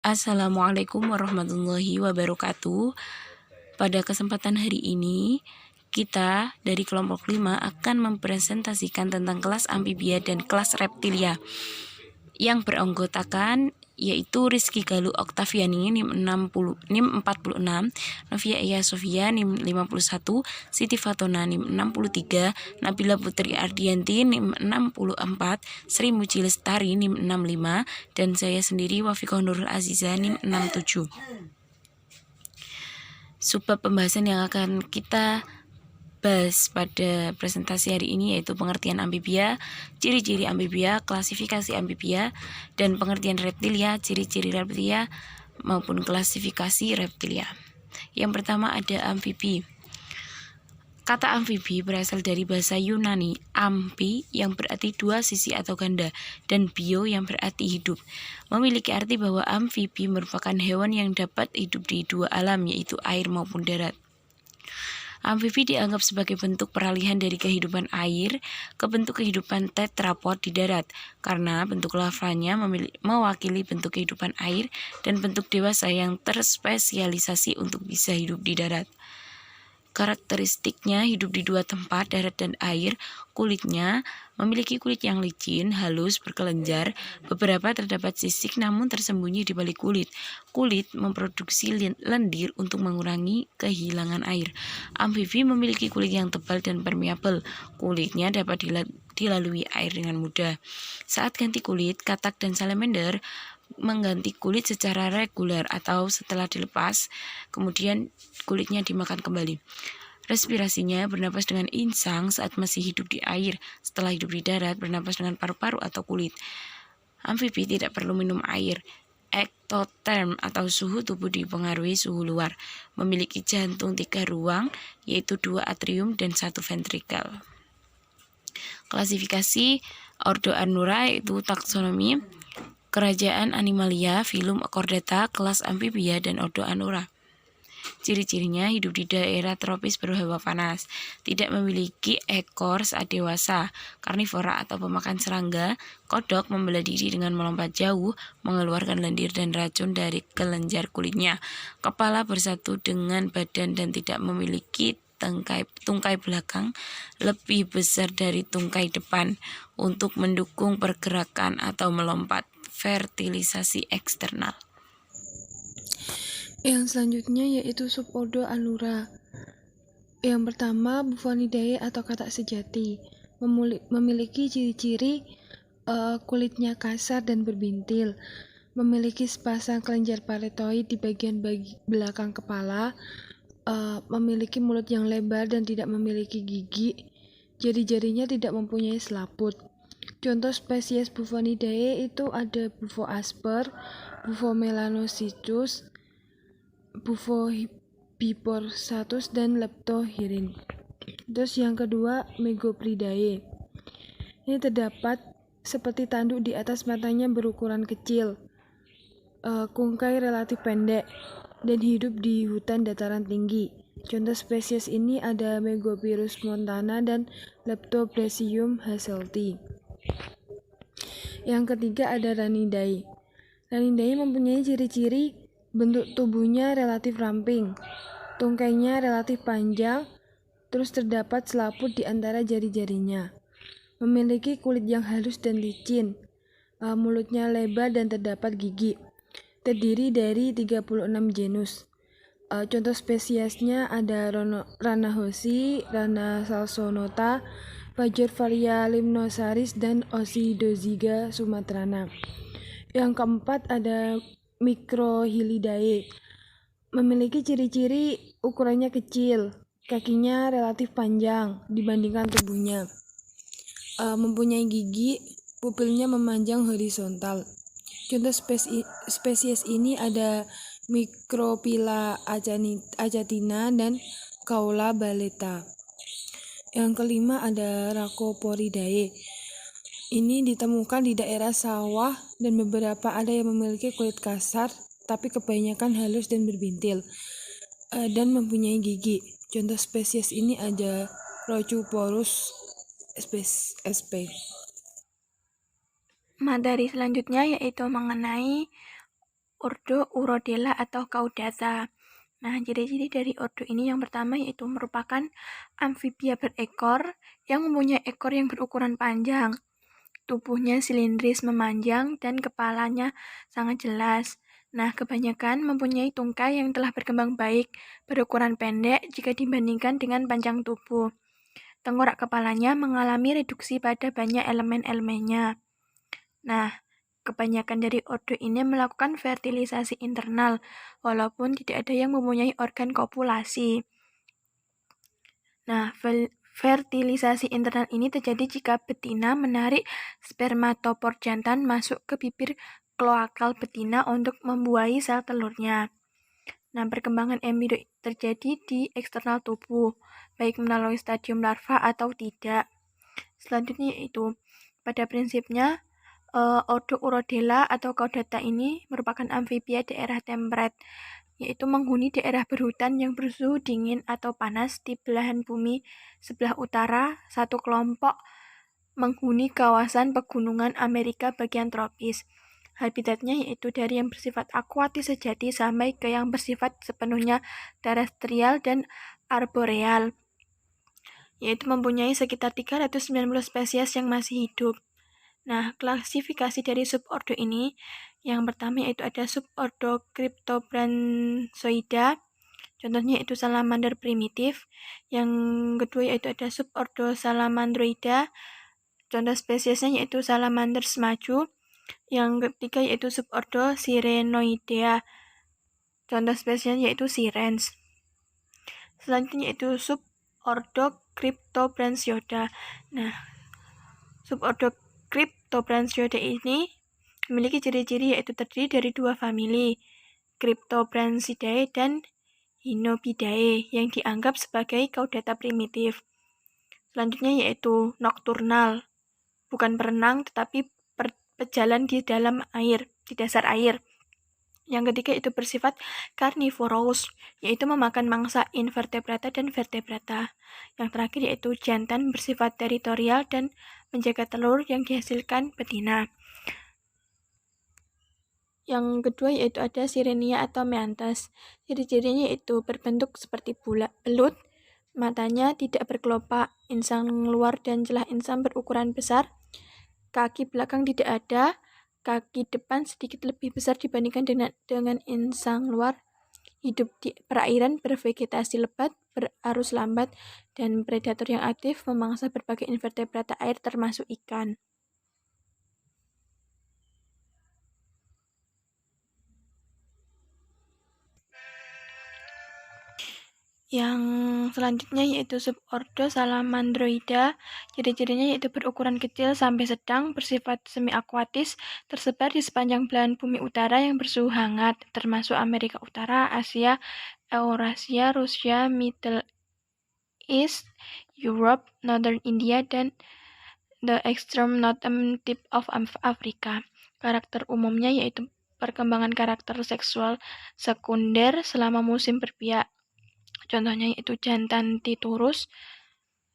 Assalamualaikum warahmatullahi wabarakatuh. Pada kesempatan hari ini, kita dari kelompok 5 akan mempresentasikan tentang kelas amfibia dan kelas reptilia yang beranggotakan yaitu Rizky Galuh Oktaviani NIM 46, Novia Iya Sofia NIM 51, Siti Fatona NIM 63, Nabila Putri Ardianti NIM 64, Sri Muji Lestari NIM 65, dan saya sendiri Wafiqah Nurul Aziza NIM 67. Subbab pembahasan yang akan kita bahas pada presentasi hari ini yaitu pengertian amfibia, ciri-ciri amfibia, klasifikasi amfibia, dan pengertian reptilia, ciri-ciri reptilia maupun klasifikasi reptilia. Yang pertama ada amfibi. Kata amfibi berasal dari bahasa Yunani amfi yang berarti dua sisi atau ganda dan bio yang berarti hidup. Memiliki arti bahwa amfibi merupakan hewan yang dapat hidup di dua alam yaitu air maupun darat. Amfibi dianggap sebagai bentuk peralihan dari kehidupan air ke bentuk kehidupan tetrapod di darat karena bentuk larvanya mewakili bentuk kehidupan air dan bentuk dewasa yang terspesialisasi untuk bisa hidup di darat. Karakteristiknya hidup di dua tempat, darat dan air. Kulitnya memiliki kulit yang licin, halus, berkelenjar. Beberapa terdapat sisik namun tersembunyi di balik kulit. Kulit memproduksi lendir untuk mengurangi kehilangan air. Amfibi memiliki kulit yang tebal dan permeabel. Kulitnya dapat dilalui air dengan mudah. Saat ganti kulit, katak dan salamander mengganti kulit secara reguler atau setelah dilepas, kemudian kulitnya dimakan kembali. Respirasinya bernapas dengan insang saat masih hidup di air, setelah hidup di darat bernapas dengan paru-paru atau kulit. Amfibi tidak perlu minum air. Ektoterm atau suhu tubuh dipengaruhi suhu luar. Memiliki jantung 3 ruang, yaitu 2 atrium dan 1 ventrikel. Klasifikasi Ordo Anura yaitu taksonomi, Kerajaan Animalia, filum Chordata, kelas amfibia, dan Ordo Anura. Ciri-cirinya hidup di daerah tropis berhawa panas, tidak memiliki ekor saat dewasa, karnivora atau pemakan serangga, kodok membelah diri dengan melompat jauh, mengeluarkan lendir dan racun dari kelenjar kulitnya, kepala bersatu dengan badan dan tidak memiliki tungkai belakang lebih besar dari tungkai depan untuk mendukung pergerakan atau melompat. Fertilisasi eksternal. Yang selanjutnya yaitu subordo Anura. Yang pertama, Bufonidae atau katak sejati, memiliki ciri-ciri kulitnya kasar dan berbintil, memiliki sepasang kelenjar paretoid di bagian belakang kepala, memiliki mulut yang lebar dan tidak memiliki gigi, jari-jarinya tidak mempunyai selaput. Contoh spesies Bufonidae itu ada Bufo asper, Bufo melanocytus, Bufo biporsatus, dan Leptohirine. Terus yang kedua, Megopridae. Ini terdapat seperti tanduk di atas matanya berukuran kecil, kungkai relatif pendek, dan hidup di hutan dataran tinggi. Contoh spesies ini ada Megopyrus montana dan Leptobrasium hasselti. Yang ketiga ada Ranidae. Ranidae mempunyai ciri-ciri bentuk tubuhnya relatif ramping, tungkainya relatif panjang, terus terdapat selaput di antara jari-jarinya. Memiliki kulit yang halus dan licin, mulutnya lebar dan terdapat gigi. Terdiri dari 36 genus. Contoh spesiesnya ada Rana hosi, Rana salsonota, Fajovaria limnosaris, dan Osidioziga sumatrana. Yang keempat ada Microhylidae. Memiliki ciri-ciri ukurannya kecil, kakinya relatif panjang dibandingkan tubuhnya. Mempunyai gigi, pupilnya memanjang horizontal. Contoh spesies ini ada Microphylla achatina dan Kaula baleta. Yang kelima ada Rhacoporidae. Ini ditemukan di daerah sawah dan beberapa ada yang memiliki kulit kasar, tapi kebanyakan halus dan berbintil, dan mempunyai gigi. Contoh spesies ini ada Rhocoporus sp. Materi selanjutnya yaitu mengenai subordo Urodela atau Caudata. Nah, ciri-ciri dari ordo ini yang pertama yaitu merupakan amfibia berekor yang mempunyai ekor yang berukuran panjang. Tubuhnya silindris memanjang dan kepalanya sangat jelas. Nah, kebanyakan mempunyai tungkai yang telah berkembang baik, berukuran pendek jika dibandingkan dengan panjang tubuh. Tengkorak kepalanya mengalami reduksi pada banyak elemen-elemennya. Nah, kebanyakan dari ordo ini melakukan fertilisasi internal, walaupun tidak ada yang mempunyai organ kopulasi. Nah, fertilisasi internal ini terjadi jika betina menarik spermatopor jantan masuk ke bibir kloakal betina untuk membuahi sel telurnya. Nah, perkembangan embrio terjadi di eksternal tubuh, baik melalui stadium larva atau tidak. Selanjutnya yaitu, pada prinsipnya, ordo Urodela atau Caudata ini merupakan amfibia daerah temperat, yaitu menghuni daerah berhutan yang bersuhu dingin atau panas di belahan bumi sebelah utara. Satu kelompok menghuni kawasan pegunungan Amerika bagian tropis. Habitatnya yaitu dari yang bersifat akuatis sejati sampai ke yang bersifat sepenuhnya terestrial dan arboreal, yaitu mempunyai sekitar 390 spesies yang masih hidup. Nah, klasifikasi dari subordo ini, yang pertama yaitu ada subordo Cryptobranchoida, contohnya yaitu salamander primitif. Yang kedua yaitu ada subordo Salamandroida, contoh spesiesnya yaitu Salamanders maju. Yang ketiga yaitu subordo Sirenoidea, contoh spesiesnya yaitu Sirens. Selanjutnya yaitu subordo Cryptobranchioida. Nah, subordo Cryptobranchioida ini memiliki ciri-ciri yaitu terdiri dari dua famili, Cryptobranchidae dan Hinobidae, yang dianggap sebagai Caudata primitif. Selanjutnya yaitu nokturnal, bukan berenang tetapi berjalan di dalam air, di dasar air. Yang ketiga itu bersifat carnivorous, yaitu memakan mangsa invertebrata dan vertebrata. Yang terakhir yaitu jantan, bersifat teritorial dan menjaga telur yang dihasilkan betina. Yang kedua yaitu ada Sirenia atau Meanthus. Ciri-cirinya yaitu berbentuk seperti belut, matanya tidak berkelopak, insang luar dan celah insang berukuran besar, kaki belakang tidak ada, kaki depan sedikit lebih besar dibandingkan dengan insang luar, hidup di perairan, bervegetasi lebat, berarus lambat, dan predator yang aktif memangsa berbagai invertebrata air termasuk ikan. Yang selanjutnya yaitu subordo Salamandroida. Ciri-cirinya yaitu berukuran kecil sampai sedang, bersifat semi-akuatis, tersebar di sepanjang belahan bumi utara yang bersuhu hangat, termasuk Amerika Utara, Asia, Eurasia, Rusia, Middle East, Europe, Northern India, dan the extreme northern tip of Africa. Karakter umumnya yaitu perkembangan karakter seksual sekunder selama musim berbiak. Contohnya yaitu jantan titurus.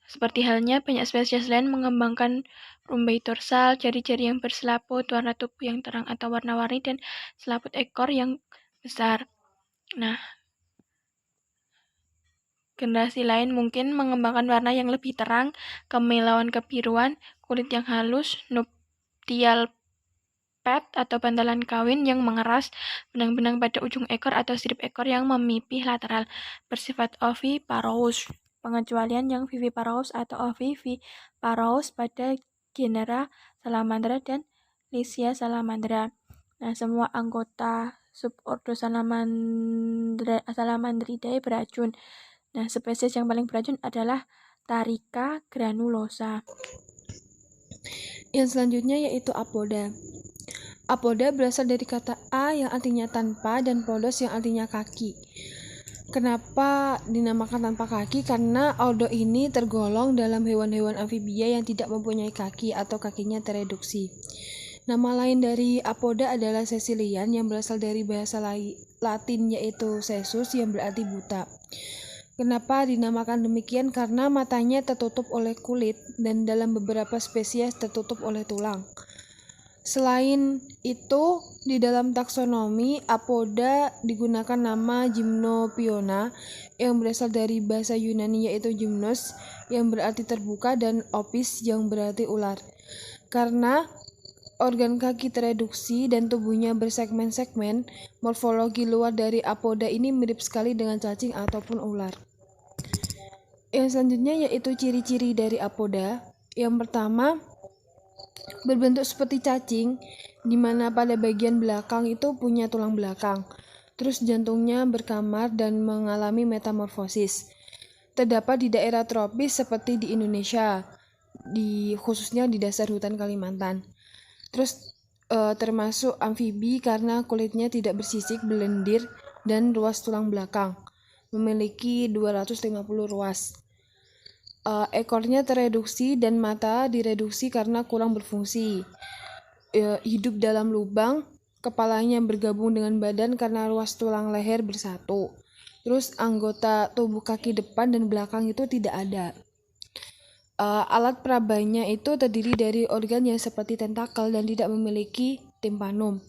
Seperti halnya banyak spesies lain mengembangkan rumbai dorsal, jari-jari yang berselaput, warna tubuh yang terang atau warna-warni, dan selaput ekor yang besar. Nah, generasi lain mungkin mengembangkan warna yang lebih terang, kemilauan kebiruan, kulit yang halus, nuptial pad atau bantalan kawin yang mengeras, benang-benang pada ujung ekor atau sirip ekor yang memipih lateral, bersifat oviparous. Pengecualian yang viviparous atau oviviparous pada genera Salamandra dan Lycia salamandra. Nah, semua anggota subordo Salamandridae beracun. Nah, spesies yang paling beracun adalah Tarica granulosa. Yang selanjutnya yaitu apoda. Apoda berasal dari kata a yang artinya tanpa dan podos yang artinya kaki. Kenapa dinamakan tanpa kaki? Karena ordo ini tergolong dalam hewan-hewan amfibia yang tidak mempunyai kaki atau kakinya tereduksi. Nama lain dari apoda adalah sesilian yang berasal dari bahasa Latin yaitu sesus yang berarti buta. Kenapa dinamakan demikian? Karena matanya tertutup oleh kulit dan dalam beberapa spesies tertutup oleh tulang. Selain itu, Di dalam taksonomi, apoda digunakan nama Gymnophiona yang berasal dari bahasa Yunani yaitu gymnos yang berarti terbuka dan opis yang berarti ular. Karena organ kaki tereduksi dan tubuhnya bersegmen-segmen, morfologi luar dari apoda ini mirip sekali dengan cacing ataupun ular. Yang selanjutnya yaitu ciri-ciri dari apoda. Yang pertama, berbentuk seperti cacing, di mana pada bagian belakang itu punya tulang belakang. Terus jantungnya berkamar dan mengalami metamorfosis. Terdapat di daerah tropis seperti di Indonesia, khususnya di dasar hutan Kalimantan. Terus termasuk amfibi karena kulitnya tidak bersisik, berlendir, dan ruas tulang belakang. Memiliki 250 ruas. Ekornya tereduksi dan mata direduksi karena kurang berfungsi. Hidup dalam lubang, kepalanya bergabung dengan badan karena ruas tulang leher bersatu. Terus anggota tubuh kaki depan dan belakang itu tidak ada. Alat perabanya itu terdiri dari organ yang seperti tentakel dan tidak memiliki timpanum.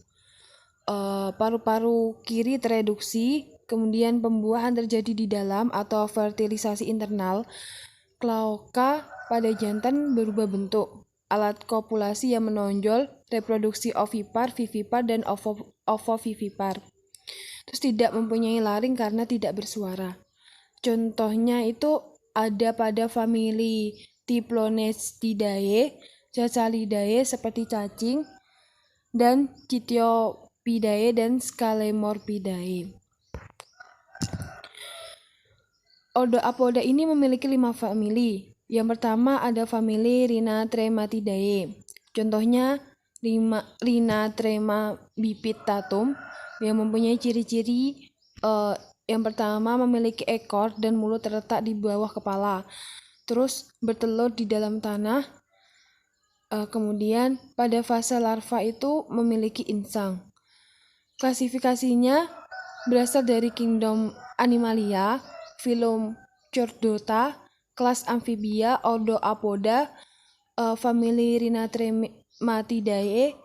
Paru-paru kiri tereduksi, kemudian pembuahan terjadi di dalam atau fertilisasi internal. Kloaka pada jantan berubah bentuk. Alat kopulasi yang menonjol, reproduksi ovipar, vivipar, dan ovovivipar. Terus tidak mempunyai laring karena tidak bersuara. Contohnya itu ada pada famili Diplonestidae, Cacalidae seperti cacing, dan Cythiopidae dan Scalemorphidae. Ordo Apoda ini memiliki 5 famili. Yang pertama ada famili Rhinatrematidae. Contohnya Rhinatrema bipitatum yang mempunyai ciri-ciri yang pertama memiliki ekor dan mulut terletak di bawah kepala. Terus bertelur di dalam tanah. Kemudian pada fase larva itu memiliki insang. Klasifikasinya berasal dari kingdom Animalia, filum Chordata, kelas amfibia, ordo Apoda, famili Rhinatrematidae,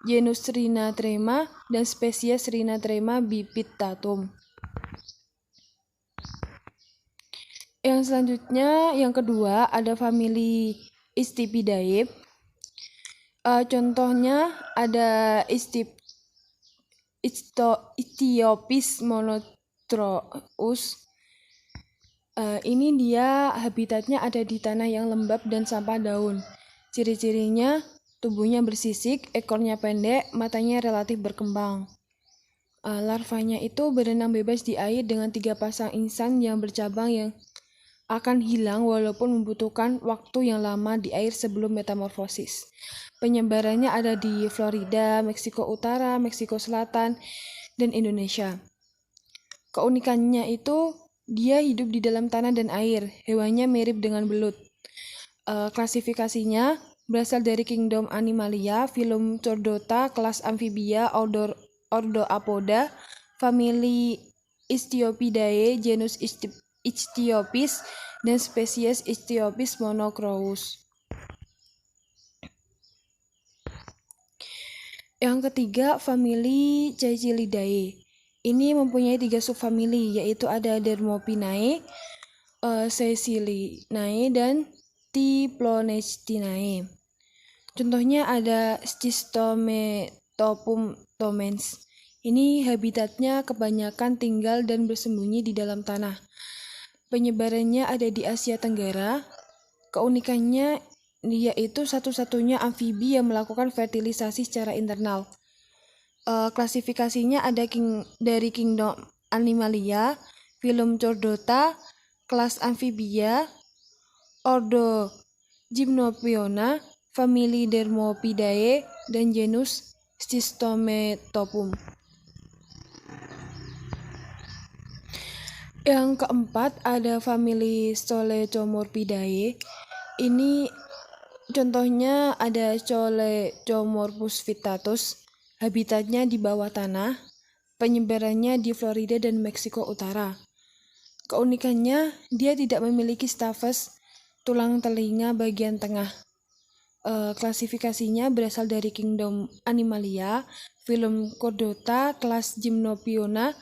genus Rhinatrema, dan spesies Rhinatrema bipitatum. Yang selanjutnya, yang kedua, ada famili Istipidae. Contohnya ada Ichthyopis monotrous. Ini dia habitatnya ada di tanah yang lembab dan sampah daun. Ciri-cirinya tubuhnya bersisik, ekornya pendek, matanya relatif berkembang. Larvanya itu berenang bebas di air dengan 3 pasang insang yang bercabang yang akan hilang walaupun membutuhkan waktu yang lama di air sebelum metamorfosis. Penyebarannya ada di Florida, Meksiko Utara, Meksiko Selatan, dan Indonesia. Keunikannya itu dia hidup di dalam tanah dan air. Hewannya mirip dengan belut. Klasifikasinya berasal dari kingdom Animalia, filum Chordata, kelas amfibia, ordo Apoda, famili Ichthyophidae, genus Ichthyopis, dan spesies Ichthyopis monocrous. Yang ketiga, famili Caecilidae. Ini mempunyai 3 subfamili, yaitu ada Dermopinae, Caecilinae, dan Diplonestinae. Contohnya ada Schistometopum tomens. Ini habitatnya kebanyakan tinggal dan bersembunyi di dalam tanah. Penyebarannya ada di Asia Tenggara. Keunikannya dia itu satu-satunya amfibi yang melakukan fertilisasi secara internal. Klasifikasinya ada dari kingdom Animalia, filum Chordata, kelas amfibia, ordo Gymnophiona, famili Dermopidae, dan genus Schistometopum. Yang keempat ada famili Stolecomorphidae. Ini contohnya ada Colecomorphus vittatus. Habitatnya di bawah tanah, penyebarannya di Florida dan Meksiko Utara. Keunikannya, dia tidak memiliki stafes tulang telinga bagian tengah. Klasifikasinya berasal dari Kingdom Animalia, film Chordata, kelas Gymnophiona,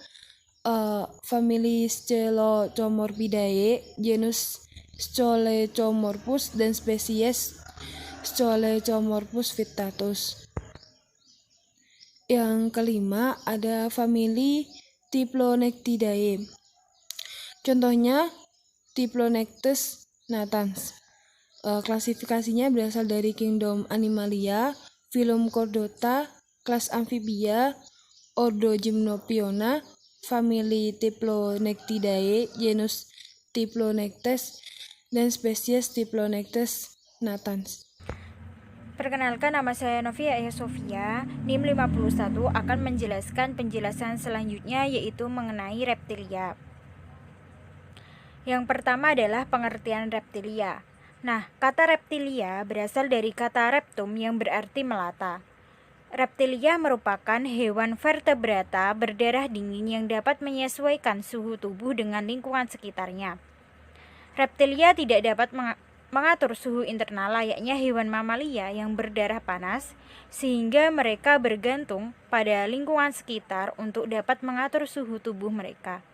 famili Scelocomorphidae, genus Scolecomorphus, dan spesies Scolecomorphus vittatus. Yang kelima ada famili Diplonectidae. Contohnya Diplonectes natans. Klasifikasinya berasal dari Kingdom Animalia, film Chordata, kelas Amphibia, ordo Gymnophiona, famili Diplonectidae, genus Diplonectes, dan spesies Diplonectes natans. Perkenalkan, nama saya Novia Sofia. NIM 51 akan menjelaskan penjelasan selanjutnya, yaitu mengenai reptilia. Yang pertama adalah pengertian reptilia. Nah, kata reptilia berasal dari kata reptum yang berarti melata. Reptilia merupakan hewan vertebrata berdarah dingin yang dapat menyesuaikan suhu tubuh dengan lingkungan sekitarnya. Reptilia tidak dapat mengatur suhu internal layaknya hewan mamalia yang berdarah panas, sehingga mereka bergantung pada lingkungan sekitar untuk dapat mengatur suhu tubuh mereka.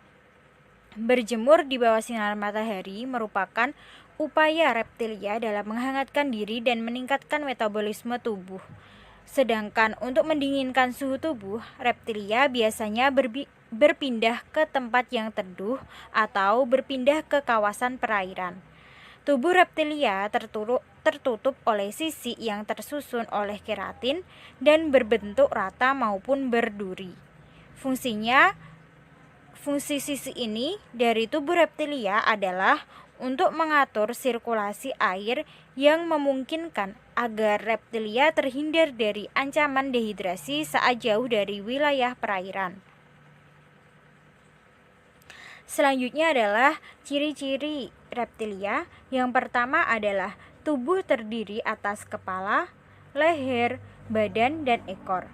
Berjemur di bawah sinar matahari merupakan upaya reptilia dalam menghangatkan diri dan meningkatkan metabolisme tubuh. Sedangkan untuk mendinginkan suhu tubuh, reptilia biasanya berpindah ke tempat yang teduh atau berpindah ke kawasan perairan. Tubuh reptilia tertutup oleh sisi yang tersusun oleh keratin dan berbentuk rata maupun berduri. Fungsi sisi ini dari tubuh reptilia adalah untuk mengatur sirkulasi air yang memungkinkan agar reptilia terhindar dari ancaman dehidrasi saat jauh dari wilayah perairan. Selanjutnya adalah ciri-ciri reptilia. Yang pertama adalah tubuh terdiri atas kepala, leher, badan, dan ekor.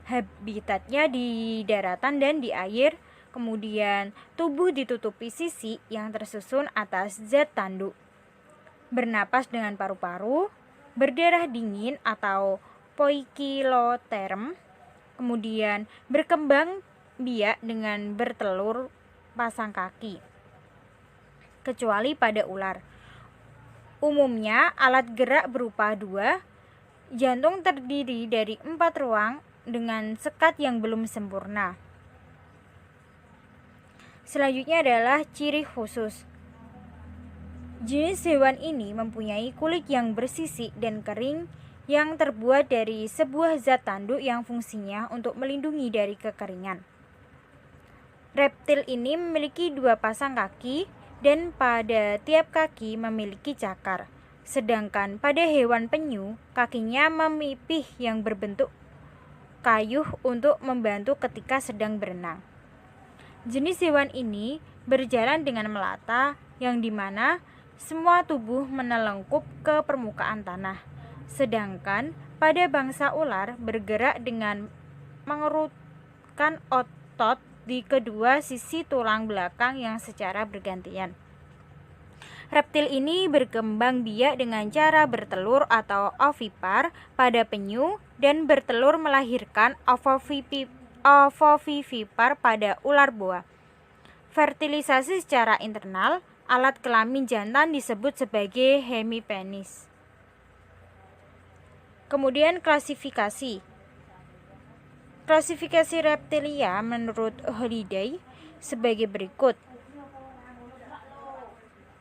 Habitatnya di daratan dan di air. Kemudian tubuh ditutupi sisi yang tersusun atas zat tanduk. Bernapas dengan paru-paru, berdarah dingin atau poikiloterm. Kemudian berkembang biak dengan bertelur pasang kaki, kecuali pada ular. Umumnya alat gerak berupa 2, jantung terdiri dari 4 ruang dengan sekat yang belum sempurna. Selanjutnya adalah ciri khusus. Jenis hewan ini mempunyai kulit yang bersisik dan kering yang terbuat dari sebuah zat tanduk yang fungsinya untuk melindungi dari kekeringan. Reptil ini memiliki 2 pasang kaki dan pada tiap kaki memiliki cakar. Sedangkan pada hewan penyu, kakinya memipih yang berbentuk kayuh untuk membantu ketika sedang berenang. Jenis hewan ini berjalan dengan melata, yang dimana semua tubuh menelengkup ke permukaan tanah. Sedangkan pada bangsa ular bergerak dengan mengerutkan otot di kedua sisi tulang belakang yang secara bergantian. Reptil ini berkembang biak dengan cara bertelur atau ovipar pada penyu dan bertelur melahirkan ovovivipar pada ular boa. Fertilisasi secara internal, alat kelamin jantan disebut sebagai hemipenis. Kemudian klasifikasi. Klasifikasi reptilia menurut Holiday sebagai berikut.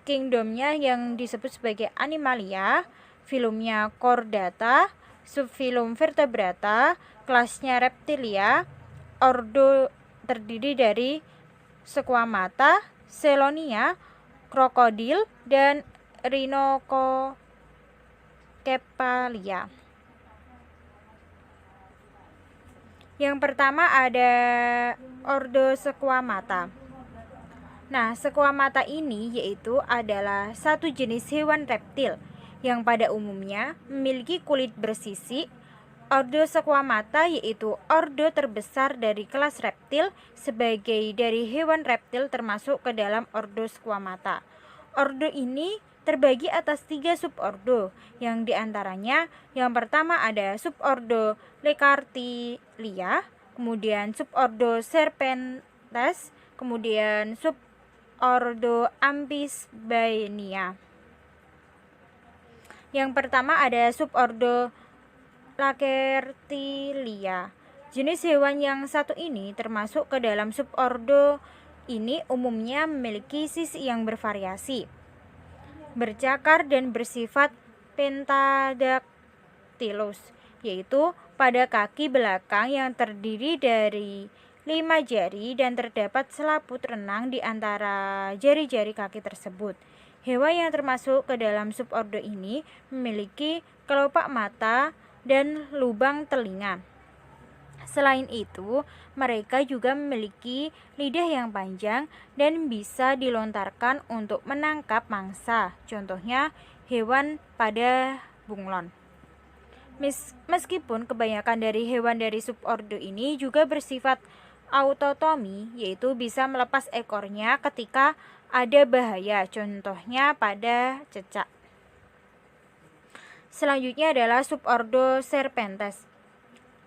Kingdomnya yang disebut sebagai Animalia, filumnya Chordata, subfilum Vertebrata, kelasnya Reptilia, ordo terdiri dari Squamata, Selonia, krokodil, dan Rhinocephalidae. Yang pertama ada ordo Squamata. Nah, Squamata ini yaitu adalah satu jenis hewan reptil yang pada umumnya memiliki kulit bersisik. Ordo Squamata yaitu ordo terbesar dari kelas reptil sebagai dari hewan reptil termasuk ke dalam ordo Squamata. Ordo ini terbagi atas 3 subordo, yang diantaranya yang pertama ada subordo Lecartilia, kemudian subordo Serpentes, kemudian subordo Amphisbaenia. Yang pertama ada subordo Lacertilia. Jenis hewan yang satu ini termasuk ke dalam subordo ini umumnya memiliki sisi yang bervariasi, bercakar dan bersifat pentadactylus, yaitu pada kaki belakang yang terdiri dari 5 jari dan terdapat selaput renang di antara jari-jari kaki tersebut. Hewan yang termasuk ke dalam subordo ini memiliki kelopak mata dan lubang telinga. Selain itu, mereka juga memiliki lidah yang panjang dan bisa dilontarkan untuk menangkap mangsa, contohnya hewan pada bunglon. Meskipun kebanyakan dari hewan dari subordo ini juga bersifat autotomi, yaitu bisa melepas ekornya ketika ada bahaya, contohnya pada cecak. Selanjutnya adalah subordo Serpentes.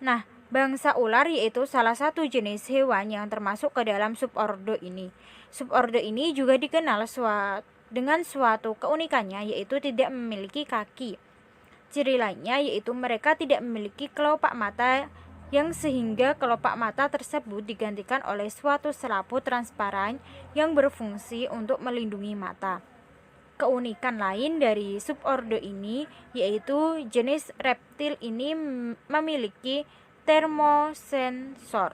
Nah, bangsa ular yaitu salah satu jenis hewan yang termasuk ke dalam subordo ini. Subordo ini juga dikenal dengan suatu keunikannya, yaitu tidak memiliki kaki. Ciri lainnya yaitu mereka tidak memiliki kelopak mata, yang sehingga kelopak mata tersebut digantikan oleh suatu selaput transparan yang berfungsi untuk melindungi mata. Keunikan lain dari subordo ini yaitu jenis reptil ini memiliki termosensor,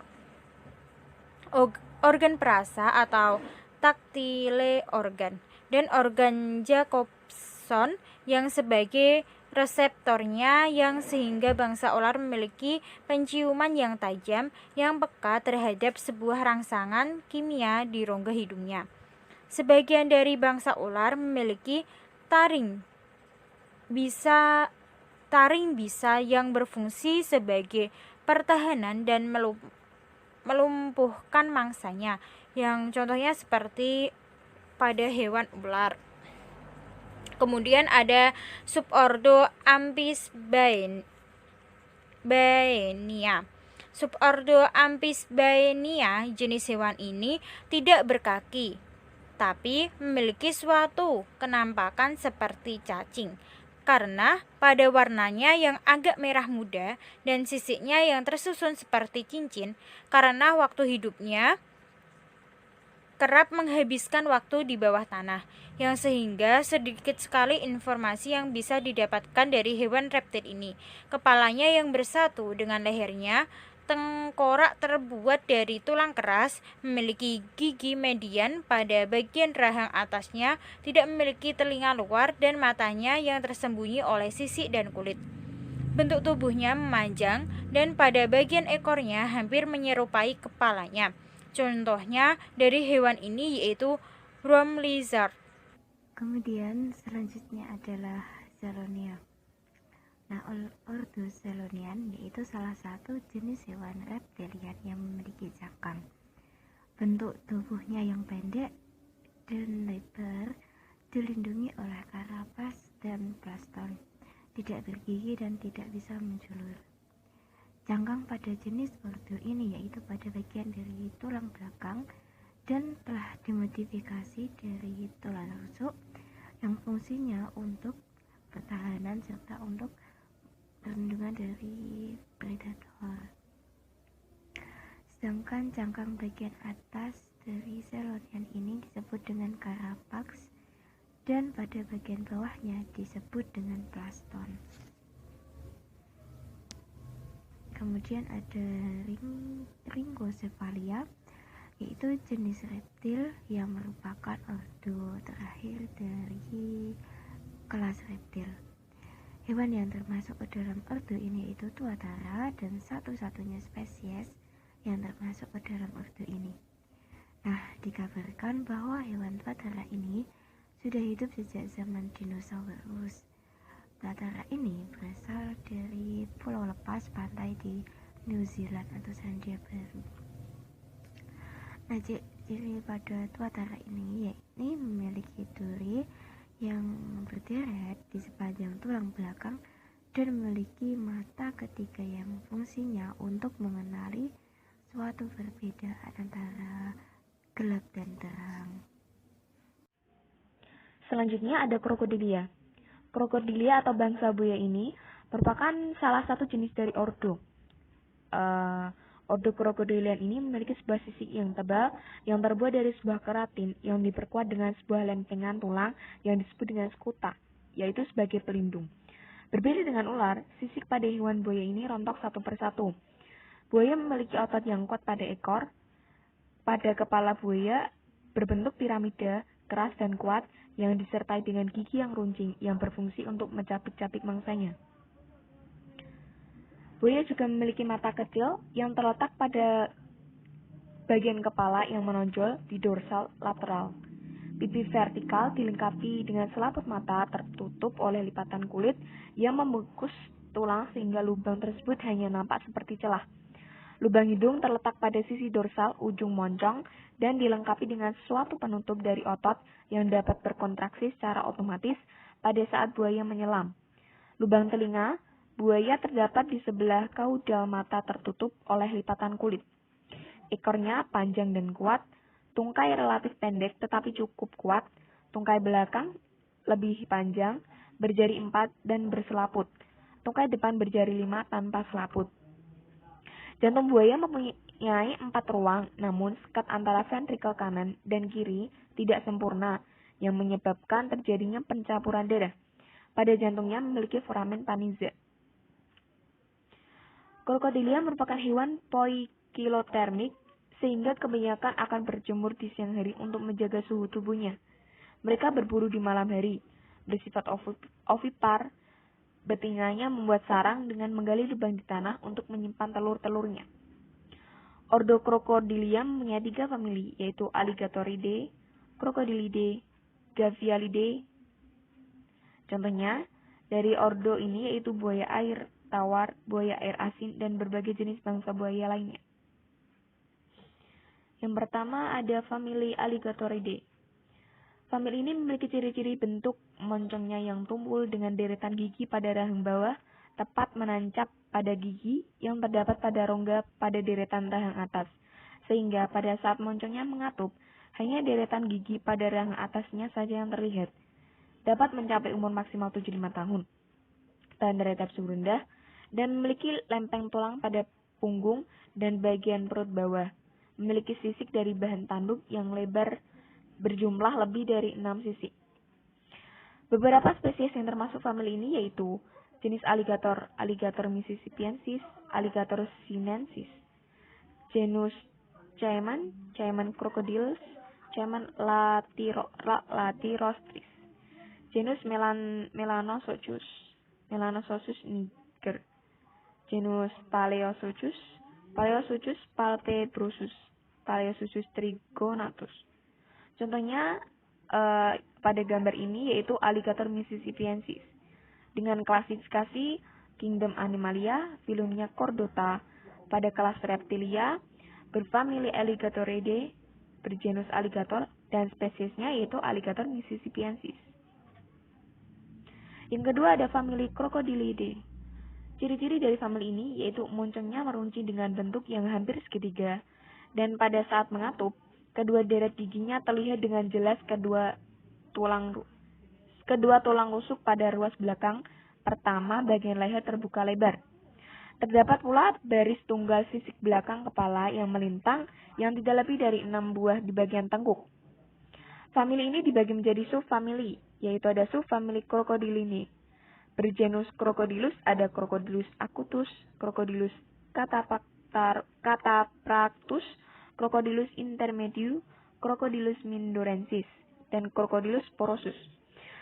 organ perasa atau taktile organ, dan organ Jacobson yang sebagai reseptornya, yang sehingga bangsa ular memiliki penciuman yang tajam yang peka terhadap sebuah rangsangan kimia di rongga hidungnya. Sebagian dari bangsa ular memiliki taring bisa yang berfungsi sebagai pertahanan dan melumpuhkan mangsanya, yang contohnya seperti pada hewan ular. Kemudian ada subordo Amphisbaenia. Subordo Amphisbaenia, jenis hewan ini tidak berkaki, tapi memiliki suatu kenampakan seperti cacing, karena pada warnanya yang agak merah muda dan sisiknya yang tersusun seperti cincin, karena waktu hidupnya kerap menghabiskan waktu di bawah tanah, yang sehingga sedikit sekali informasi yang bisa didapatkan dari hewan reptil ini. Kepalanya yang bersatu dengan lehernya, tengkorak terbuat dari tulang keras, memiliki gigi median pada bagian rahang atasnya, tidak memiliki telinga luar, dan matanya yang tersembunyi oleh sisik dan kulit. Bentuk tubuhnya memanjang dan pada bagian ekornya hampir menyerupai kepalanya. Contohnya dari hewan ini yaitu brown lizard. Kemudian selanjutnya adalah Zelonia. Nah, ordo Zelonian yaitu salah satu jenis hewan reptilian yang memiliki cakang. Bentuk tubuhnya yang pendek dan lebar, dilindungi oleh karapas dan plaston, tidak bergigi dan tidak bisa menjulur. Cangkang pada jenis ordo ini yaitu pada bagian dari tulang belakang dan telah dimodifikasi dari tulang rusuk yang fungsinya untuk pertahanan serta untuk perlindungan dari predator. Sedangkan cangkang bagian atas dari Zelonian ini disebut dengan carapax dan pada bagian bawahnya disebut dengan plaston. Kemudian ada Rhynchocephalia, yaitu jenis reptil yang merupakan ordo terakhir dari kelas reptil. Hewan yang termasuk ke dalam ordo ini yaitu tuatara dan satu-satunya spesies yang termasuk ke dalam ordo ini. Nah, dikabarkan bahwa hewan tuatara ini sudah hidup sejak zaman dinosaurus. Tuatara ini berasal dari pulau lepas pantai di New Zealand atau Selandia Baru. Nah, ciri pada tuatara ini yakni memiliki duri yang berderet di sepanjang tulang belakang dan memiliki mata ketiga yang fungsinya untuk mengenali suatu perbedaan antara gelap dan terang. Selanjutnya ada Crocodilia. Crocodilia atau bangsa buaya ini merupakan salah satu jenis dari ordo. Ordo Crocodilian ini memiliki sebuah sisik yang tebal yang terbuat dari sebuah keratin yang diperkuat dengan sebuah lempengan tulang yang disebut dengan skuta, yaitu sebagai pelindung. Berbeda dengan ular, sisik pada hewan buaya ini rontok satu persatu. Buaya memiliki otot yang kuat pada ekor. Pada kepala buaya berbentuk piramida, keras dan kuat, yang disertai dengan gigi yang runcing yang berfungsi untuk mencapik-capik mangsanya. Buaya juga memiliki mata kecil yang terletak pada bagian kepala yang menonjol di dorsal lateral. Pipi vertikal dilengkapi dengan selaput mata tertutup oleh lipatan kulit yang membungkus tulang sehingga lubang tersebut hanya nampak seperti celah. Lubang hidung terletak pada sisi dorsal ujung moncong dan dilengkapi dengan suatu penutup dari otot yang dapat berkontraksi secara otomatis pada saat buaya menyelam. Lubang telinga buaya terdapat di sebelah kaudal mata tertutup oleh lipatan kulit. Ekornya panjang dan kuat, tungkai relatif pendek tetapi cukup kuat, tungkai belakang lebih panjang, berjari 4 dan berselaput, tungkai depan berjari 5 tanpa selaput. Jantung buaya mempunyai 4 ruang, namun sekat antara ventrikel kanan dan kiri tidak sempurna, yang menyebabkan terjadinya pencampuran darah. Pada jantungnya memiliki foramen Paniza. Crocodilia merupakan hewan poikilotermik, sehingga kebanyakan akan berjemur di siang hari untuk menjaga suhu tubuhnya. Mereka berburu di malam hari, bersifat ovipar. Betinanya membuat sarang dengan menggali lubang di tanah untuk menyimpan telur-telurnya. Ordo Crocodilia mempunyai 3 famili, yaitu Alligatoridae, Crocodilidae, Gavialidae. Contohnya, dari ordo ini yaitu buaya air tawar, buaya air asin, dan berbagai jenis bangsa buaya lainnya. Yang pertama ada famili Alligatoridae. Famili ini memiliki ciri-ciri bentuk moncongnya yang tumpul dengan deretan gigi pada rahang bawah, tepat menancap pada gigi yang terdapat pada rongga pada deretan rahang atas, sehingga pada saat moncongnya mengatup, hanya deretan gigi pada rahang atasnya saja yang terlihat. Dapat mencapai umur maksimal 75 tahun. Tahan terhadap suhu rendah, dan memiliki lempeng tulang pada punggung dan bagian perut bawah. Memiliki sisik dari bahan tanduk yang lebar berjumlah lebih dari 6 sisik. Beberapa spesies yang termasuk famili ini yaitu jenis aligator, Alligator mississippiensis, Alligator sinensis, genus Caiman, Caiman crocodilus, Caiman latirostris, genus Melanosochus, Melanosochus niger, genus Paleosuchus, Paleosuchus palpebrosus, Paleosuchus trigonatus. Contohnya pada gambar ini yaitu Alligator mississippiensis. Dengan klasifikasi Kingdom Animalia, filumnya Chordata, pada kelas Reptilia, berfamili Alligatoridae, bergenus Alligator, dan spesiesnya yaitu Alligator mississippiensis. Yang kedua ada famili Crocodilidae. Ciri-ciri dari famili ini yaitu moncongnya meruncing dengan bentuk yang hampir segitiga, dan pada saat mengatup, kedua deret giginya terlihat dengan jelas kedua tulang rusuk pada ruas belakang pertama bagian leher terbuka lebar. Terdapat pula baris tunggal sisik belakang kepala yang melintang yang tidak lebih dari 6 buah di bagian tengkuk. Famili ini dibagi menjadi subfamili, yaitu ada subfamili Crocodilidae. Bergenus Crocodilus ada Crocodilus acutus, Crocodilus catapractus, Crocodilus intermedius, Crocodilus mindorensis, dan Crocodilus porosus.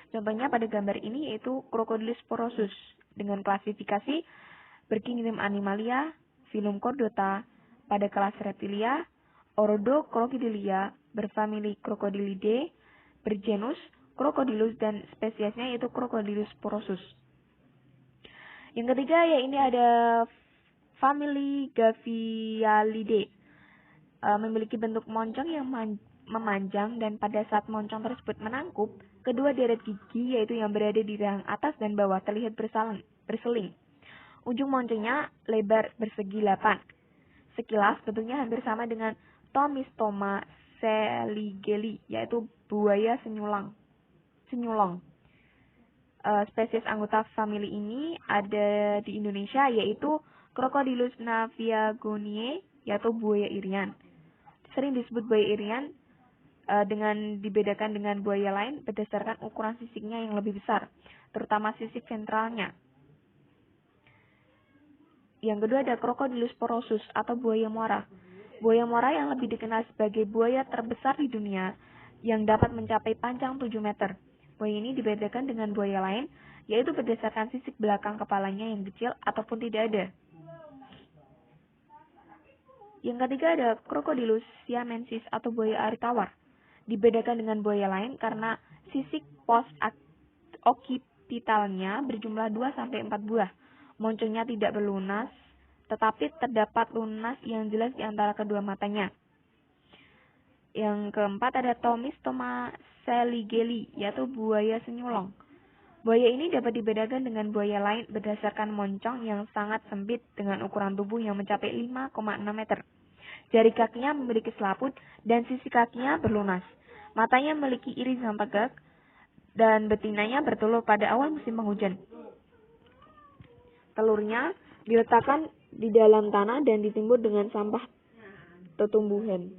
Contohnya pada gambar ini yaitu Crocodilus porosus dengan klasifikasi berkingdom Animalia, filum Chordata, pada kelas Reptilia, ordo Crocodilia, berfamili Crocodilidae, bergenus Crocodilus, dan spesiesnya yaitu Crocodilus porosus. Yang ketiga ya ini ada famili Gavialidae. memiliki bentuk moncong yang memanjang, dan pada saat moncong tersebut menangkup, kedua deret gigi yaitu yang berada di rahang atas dan bawah terlihat berseling. Ujung moncongnya lebar bersegi 8. Sekilas bentuknya hampir sama dengan Tomistoma seligeli, yaitu buaya senyulong. Spesies anggota famili ini ada di Indonesia, yaitu Crocodylus naviagoniae, yaitu buaya irian. Sering disebut buaya irian dengan dibedakan dengan buaya lain berdasarkan ukuran sisiknya yang lebih besar, terutama sisik ventralnya. Yang kedua ada Crocodylus porosus atau buaya muara. Buaya muara yang lebih dikenal sebagai buaya terbesar di dunia yang dapat mencapai panjang 7 meter. Buaya ini dibedakan dengan buaya lain, yaitu berdasarkan sisik belakang kepalanya yang kecil ataupun tidak ada. Yang ketiga ada Crocodylus siamensis atau buaya air tawar. Dibedakan dengan buaya lain karena sisik post occipitalnya berjumlah 2-4 buah. Moncongnya tidak berlunas, tetapi terdapat lunas yang jelas di antara kedua matanya. Yang keempat ada Tomistoma seligeli, yaitu buaya senyulong. Buaya ini dapat dibedakan dengan buaya lain berdasarkan moncong yang sangat sempit dengan ukuran tubuh yang mencapai 5,6 meter. Jari kakinya memiliki selaput dan sisi kakinya berlunas. Matanya memiliki iris yang tegak dan betinanya bertelur pada awal musim penghujan. Telurnya diletakkan di dalam tanah dan ditimbun dengan sampah tetumbuhan.